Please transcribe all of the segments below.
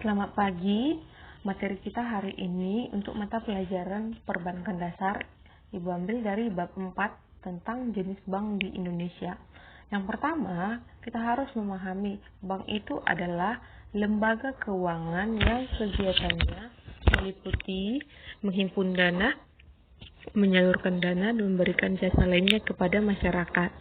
Selamat pagi. Materi kita hari ini untuk mata pelajaran perbankan dasar Ibu ambil dari bab 4 tentang jenis bank di Indonesia. Yang pertama, kita harus memahami bank itu adalah lembaga keuangan yang kegiatannya meliputi menghimpun dana, menyalurkan dana, dan memberikan jasa lainnya kepada masyarakat.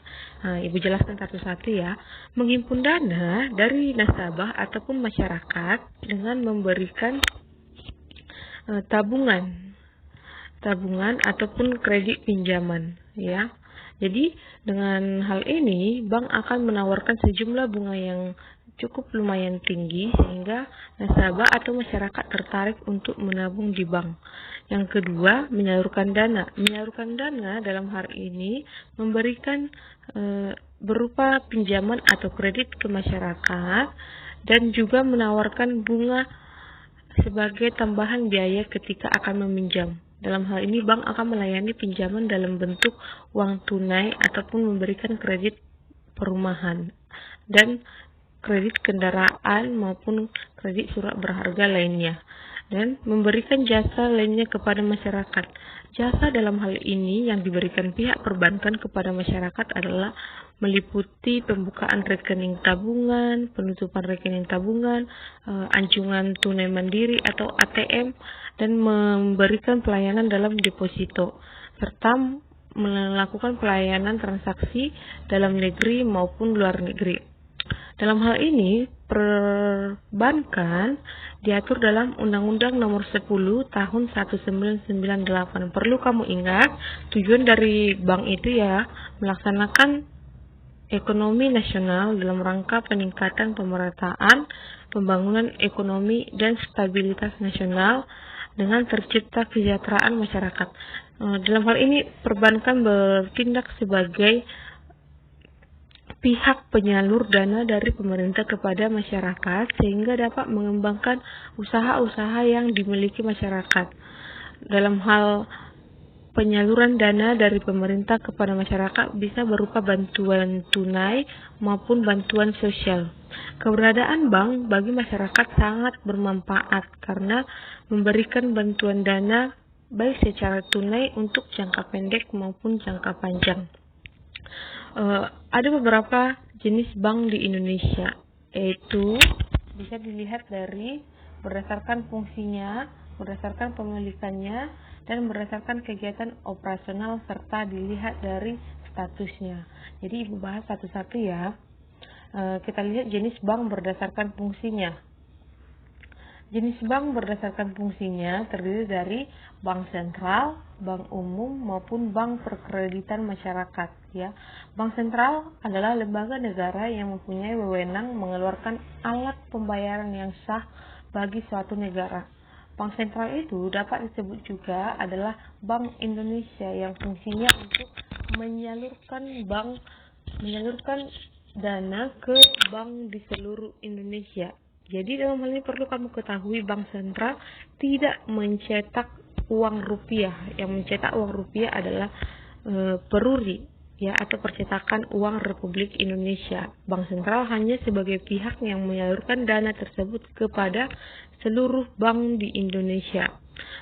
Ibu jelaskan satu-satu ya. Menghimpun dana dari nasabah ataupun masyarakat dengan memberikan tabungan ataupun kredit pinjaman ya. Jadi dengan hal ini bank akan menawarkan sejumlah bunga yang cukup lumayan tinggi sehingga nasabah atau masyarakat tertarik untuk menabung di bank. Yang kedua, menyalurkan dana. Menyalurkan dana dalam hal ini memberikan berupa pinjaman atau kredit ke masyarakat dan juga menawarkan bunga sebagai tambahan biaya ketika akan meminjam. Dalam hal ini, bank akan melayani pinjaman dalam bentuk uang tunai ataupun memberikan kredit perumahan dan kredit kendaraan maupun kredit surat berharga lainnya, dan memberikan jasa lainnya kepada masyarakat. Jasa dalam hal ini yang diberikan pihak perbankan kepada masyarakat adalah meliputi pembukaan rekening tabungan, penutupan rekening tabungan, anjungan tunai mandiri atau ATM, dan memberikan pelayanan dalam deposito, serta melakukan pelayanan transaksi dalam negeri maupun luar negeri. Dalam hal ini, perbankan diatur dalam Undang-Undang Nomor 10 Tahun 1998. Perlu kamu ingat, tujuan dari bank itu ya melaksanakan ekonomi nasional dalam rangka peningkatan pemerataan, pembangunan ekonomi dan stabilitas nasional dengan tercipta kesejahteraan masyarakat. Dalam hal ini, perbankan bertindak sebagai pihak penyalur dana dari pemerintah kepada masyarakat sehingga dapat mengembangkan usaha-usaha yang dimiliki masyarakat. Dalam hal penyaluran dana dari pemerintah kepada masyarakat bisa berupa bantuan tunai maupun bantuan sosial. Keberadaan bank bagi masyarakat sangat bermanfaat karena memberikan bantuan dana baik secara tunai untuk jangka pendek maupun jangka panjang. Ada beberapa jenis bank di Indonesia, yaitu bisa dilihat dari berdasarkan fungsinya, berdasarkan pemilikannya, dan berdasarkan kegiatan operasional serta dilihat dari statusnya. Jadi Ibu bahas satu-satu ya. Kita lihat jenis bank berdasarkan fungsinya. Jenis bank berdasarkan fungsinya terdiri dari bank sentral, bank umum, maupun bank perkreditan masyarakat. Ya, bank sentral adalah lembaga negara yang mempunyai wewenang mengeluarkan alat pembayaran yang sah bagi suatu negara. Bank sentral itu dapat disebut juga adalah Bank Indonesia yang fungsinya untuk menyalurkan dana ke bank di seluruh Indonesia. Jadi dalam hal ini perlu kamu ketahui bank sentral tidak mencetak uang rupiah. Yang mencetak uang rupiah adalah Peruri ya, atau percetakan uang Republik Indonesia. Bank sentral hanya sebagai pihak yang menyalurkan dana tersebut kepada seluruh bank di Indonesia.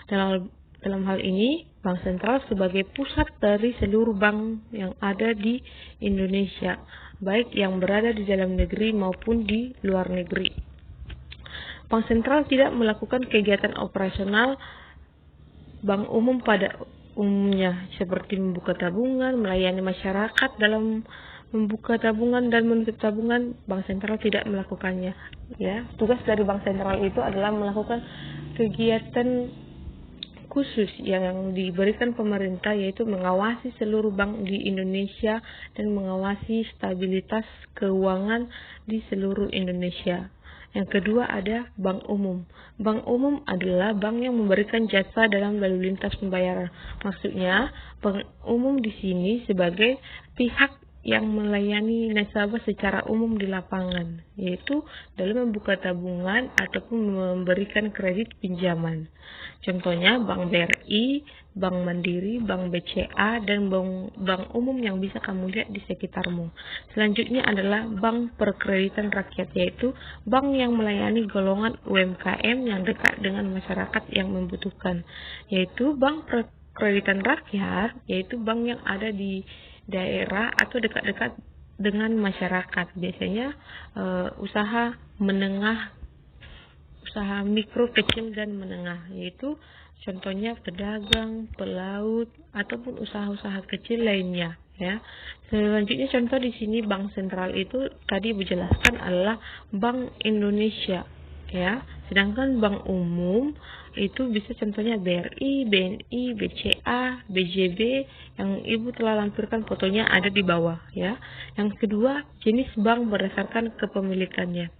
Dalam hal ini, bank sentral sebagai pusat dari seluruh bank yang ada di Indonesia, baik yang berada di dalam negeri maupun di luar negeri. Bank sentral tidak melakukan kegiatan operasional bank umum pada umumnya, seperti membuka tabungan, melayani masyarakat dalam membuka tabungan dan menutup tabungan. Bank sentral tidak melakukannya. Ya, tugas dari bank sentral itu adalah melakukan kegiatan khusus yang diberikan pemerintah, yaitu mengawasi seluruh bank di Indonesia dan mengawasi stabilitas keuangan di seluruh Indonesia. Yang kedua ada bank umum. Bank umum adalah bank yang memberikan jasa dalam lalu lintas pembayaran. Maksudnya, bank umum di sini sebagai pihak yang melayani nasabah secara umum di lapangan, yaitu dalam membuka tabungan ataupun memberikan kredit pinjaman. Contohnya Bank BRI, Bank Mandiri, Bank BCA, dan bank umum yang bisa kamu lihat di sekitarmu. Selanjutnya adalah Bank Perkreditan Rakyat, yaitu bank yang melayani golongan UMKM yang dekat dengan masyarakat yang membutuhkan, yaitu Bank Perkreditan Rakyat, yaitu bank yang ada di daerah atau dekat-dekat dengan masyarakat, biasanya usaha menengah, usaha mikro, kecil, dan menengah, yaitu contohnya pedagang, pelaut, ataupun usaha-usaha kecil lainnya. Ya, selanjutnya contoh di sini bank sentral itu tadi dijelaskan adalah Bank Indonesia. Ya, sedangkan bank umum itu bisa contohnya BRI, BNI, BCA, BJB yang ibu telah lampirkan fotonya ada di bawah. Ya, yang kedua jenis bank berdasarkan kepemilikannya.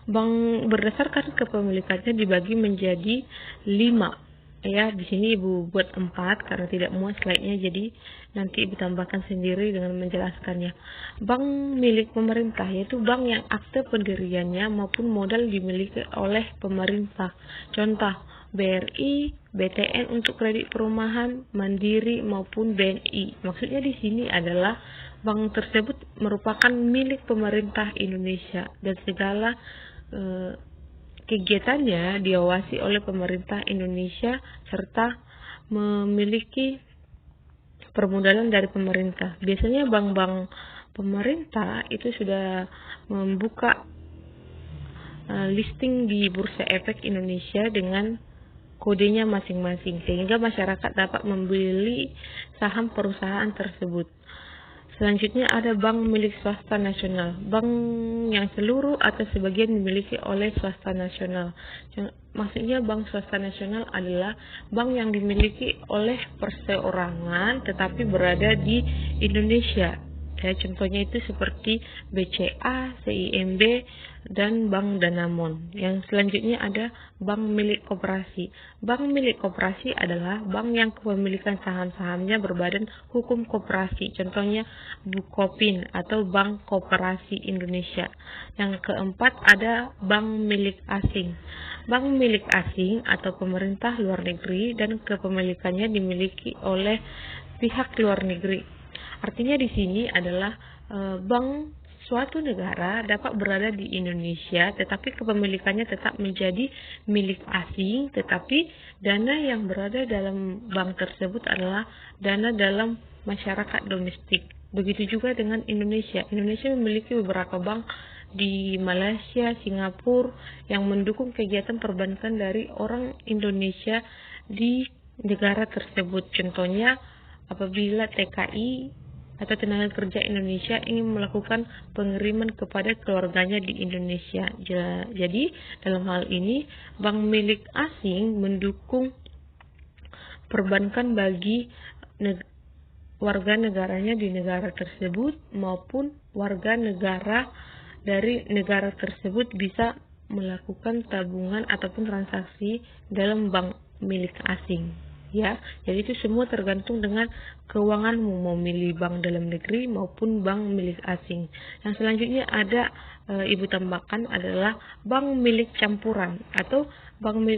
Bank berdasarkan kepemilikannya dibagi menjadi 5. Ya, di sini ibu buat 4 karena tidak muat slide-nya, jadi nanti ibu tambahkan sendiri dengan menjelaskannya. Bank milik pemerintah yaitu bank yang akte pendiriannya maupun modal dimiliki oleh pemerintah. Contoh BRI, BTN untuk kredit perumahan, Mandiri maupun BNI. Maksudnya di sini adalah bank tersebut merupakan milik pemerintah Indonesia dan segala kegiatannya diawasi oleh pemerintah Indonesia serta memiliki permodalan dari pemerintah. Biasanya bank-bank pemerintah itu sudah membuka listing di Bursa Efek Indonesia dengan kodenya masing-masing sehingga masyarakat dapat membeli saham perusahaan tersebut. Selanjutnya ada bank milik swasta nasional, bank yang seluruh atau sebagian dimiliki oleh swasta nasional. Maksudnya bank swasta nasional adalah bank yang dimiliki oleh perseorangan tetapi berada di Indonesia. Ya, contohnya itu seperti BCA, CIMB, dan Bank Danamon. Yang selanjutnya ada bank milik koperasi. Bank milik koperasi adalah bank yang kepemilikan saham-sahamnya berbadan hukum koperasi. Contohnya Bukopin atau Bank Koperasi Indonesia. Yang keempat ada bank milik asing. Bank milik asing atau pemerintah luar negeri dan kepemilikannya dimiliki oleh pihak luar negeri. Artinya di sini adalah bank suatu negara dapat berada di Indonesia tetapi kepemilikannya tetap menjadi milik asing, tetapi dana yang berada dalam bank tersebut adalah dana dalam masyarakat domestik. Begitu juga dengan Indonesia. Indonesia memiliki beberapa bank di Malaysia, Singapura yang mendukung kegiatan perbankan dari orang Indonesia di negara tersebut. Contohnya apabila TKI atau tenaga kerja Indonesia ingin melakukan pengiriman kepada keluarganya di Indonesia. Jadi dalam hal ini bank milik asing mendukung perbankan bagi warga negaranya di negara tersebut maupun warga negara dari negara tersebut bisa melakukan tabungan ataupun transaksi dalam bank milik asing. Ya, jadi itu semua tergantung dengan keuanganmu mau milih bank dalam negeri maupun bank milik asing. Yang selanjutnya ada ibu tambahkan adalah bank milik campuran atau bank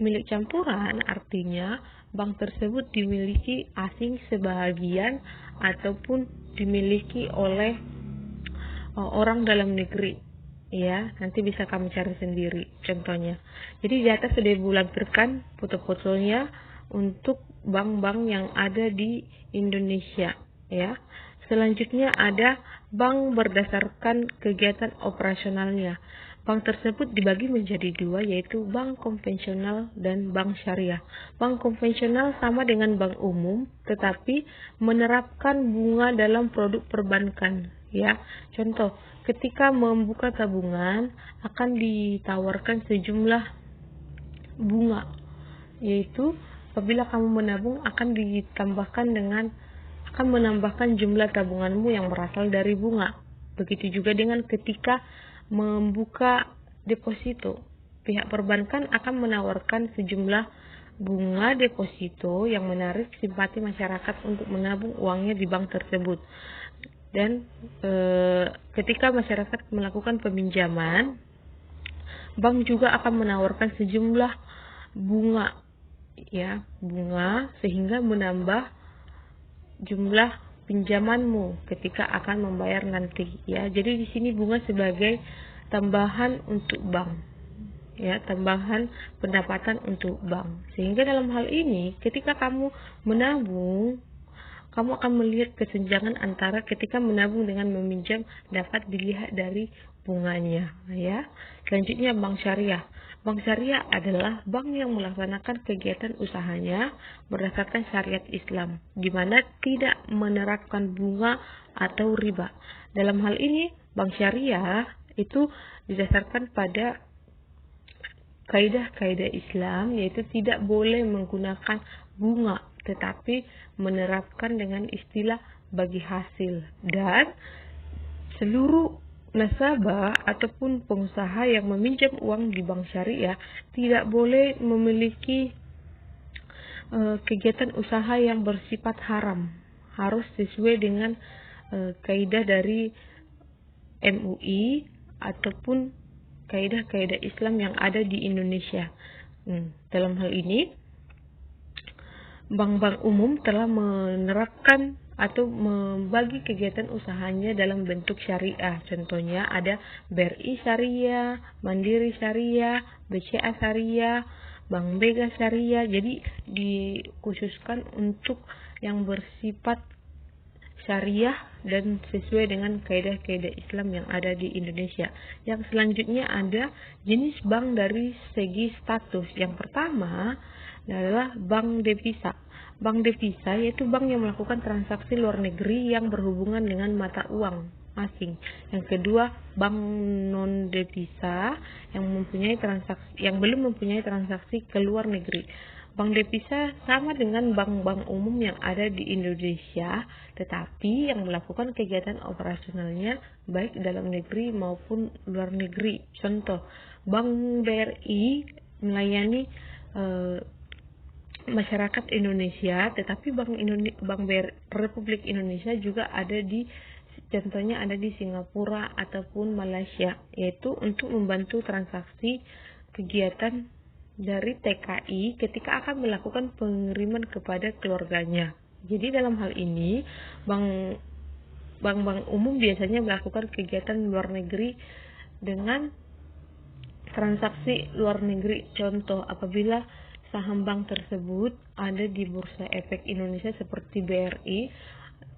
milik campuran artinya bank tersebut dimiliki asing sebahagian ataupun dimiliki oleh orang dalam negeri. Ya, nanti bisa kamu cari sendiri contohnya. Jadi di atas sudah ibu lampirkan foto-fotonya untuk bank-bank yang ada di Indonesia. Ya, selanjutnya ada bank berdasarkan kegiatan operasionalnya. Bank tersebut dibagi menjadi 2, yaitu bank konvensional dan bank syariah. Bank konvensional sama dengan bank umum, tetapi menerapkan bunga dalam produk perbankan. Ya, contoh, ketika membuka tabungan akan ditawarkan sejumlah bunga, yaitu apabila kamu menabung akan menambahkan jumlah tabunganmu yang berasal dari bunga. Begitu juga dengan ketika membuka deposito, pihak perbankan akan menawarkan sejumlah bunga deposito yang menarik simpati masyarakat untuk menabung uangnya di bank tersebut. Dan ketika masyarakat melakukan peminjaman, bank juga akan menawarkan sejumlah bunga, ya, bunga sehingga menambah jumlah pinjamanmu ketika akan membayar nanti, ya. Jadi di sini bunga sebagai tambahan untuk bank, ya, tambahan pendapatan untuk bank. Sehingga dalam hal ini ketika kamu menabung, kamu akan melihat kesenjangan antara ketika menabung dengan meminjam dapat dilihat dari bunganya, ya. Selanjutnya bank syariah. Bank syariah adalah bank yang melaksanakan kegiatan usahanya berdasarkan syariat Islam, di mana tidak menerapkan bunga atau riba. Dalam hal ini, bank syariah itu didasarkan pada kaidah-kaidah Islam, yaitu tidak boleh menggunakan bunga, tetapi menerapkan dengan istilah bagi hasil. Dan seluruh nasabah ataupun pengusaha yang meminjam uang di bank syariah tidak boleh memiliki kegiatan usaha yang bersifat haram. Harus sesuai dengan kaidah dari MUI ataupun kaidah-kaidah Islam yang ada di Indonesia. Dalam hal ini, bank-bank umum telah menerapkan atau membagi kegiatan usahanya dalam bentuk syariah. Contohnya ada BRI Syariah, Mandiri Syariah, BCA Syariah, Bank Mega Syariah. Jadi dikhususkan untuk yang bersifat syariah dan sesuai dengan kaidah-kaidah Islam yang ada di Indonesia. Yang selanjutnya ada jenis bank dari segi status. Yang pertama adalah bank devisa. Bank devisa yaitu bank yang melakukan transaksi luar negeri yang berhubungan dengan mata uang asing. Yang kedua, bank non devisa yang belum mempunyai transaksi ke luar negeri. Bank devisa sama dengan bank-bank umum yang ada di Indonesia, tetapi yang melakukan kegiatan operasionalnya baik dalam negeri maupun luar negeri. Contoh, Bank BRI melayani masyarakat Indonesia, tetapi Bank Republik Indonesia juga contohnya ada di Singapura ataupun Malaysia, yaitu untuk membantu transaksi kegiatan dari TKI ketika akan melakukan pengiriman kepada keluarganya. Jadi dalam hal ini, bank-bank umum biasanya melakukan kegiatan luar negeri dengan transaksi luar negeri. Contoh, apabila saham bank tersebut ada di Bursa Efek Indonesia seperti BRI,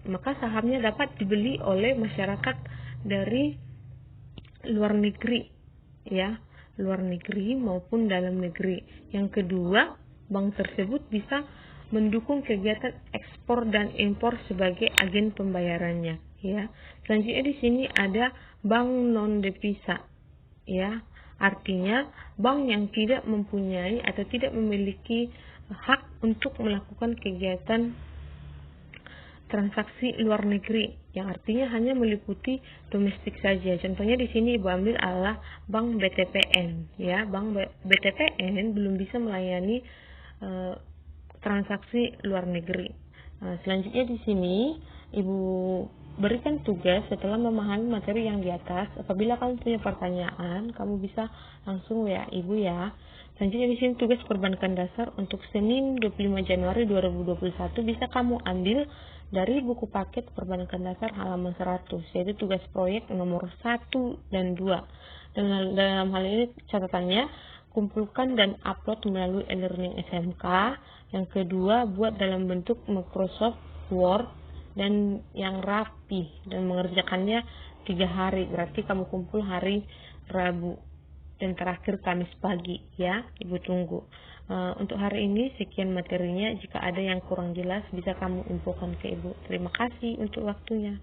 maka sahamnya dapat dibeli oleh masyarakat dari luar negeri, ya, luar negeri maupun dalam negeri. Yang kedua, bank tersebut bisa mendukung kegiatan ekspor dan impor sebagai agen pembayarannya, ya. Selanjutnya di sini ada bank non devisa, ya. Artinya bank yang tidak mempunyai atau tidak memiliki hak untuk melakukan kegiatan transaksi luar negeri, yang artinya hanya meliputi domestik saja. Contohnya di sini Ibu ambil adalah Bank BTPN, ya. Bank BTPN belum bisa melayani transaksi luar negeri. Selanjutnya di sini Ibu berikan tugas setelah memahami materi yang di atas. Apabila kamu punya pertanyaan, kamu bisa langsung WA Ibu, ya. Selanjutnya di sini tugas perbankan dasar untuk Senin 25 Januari 2021 bisa kamu ambil dari buku paket perbankan dasar halaman 100, yaitu tugas proyek nomor 1 dan 2. Dan dalam hal ini catatannya, kumpulkan dan upload melalui e-learning SMK. Yang kedua, buat dalam bentuk Microsoft Word dan yang rapi, dan mengerjakannya 3 hari. Berarti kamu kumpul hari Rabu. Dan terakhir Kamis pagi, ya. Ibu tunggu. Untuk hari ini sekian materinya. Jika ada yang kurang jelas bisa kamu infokan ke Ibu. Terima kasih untuk waktunya.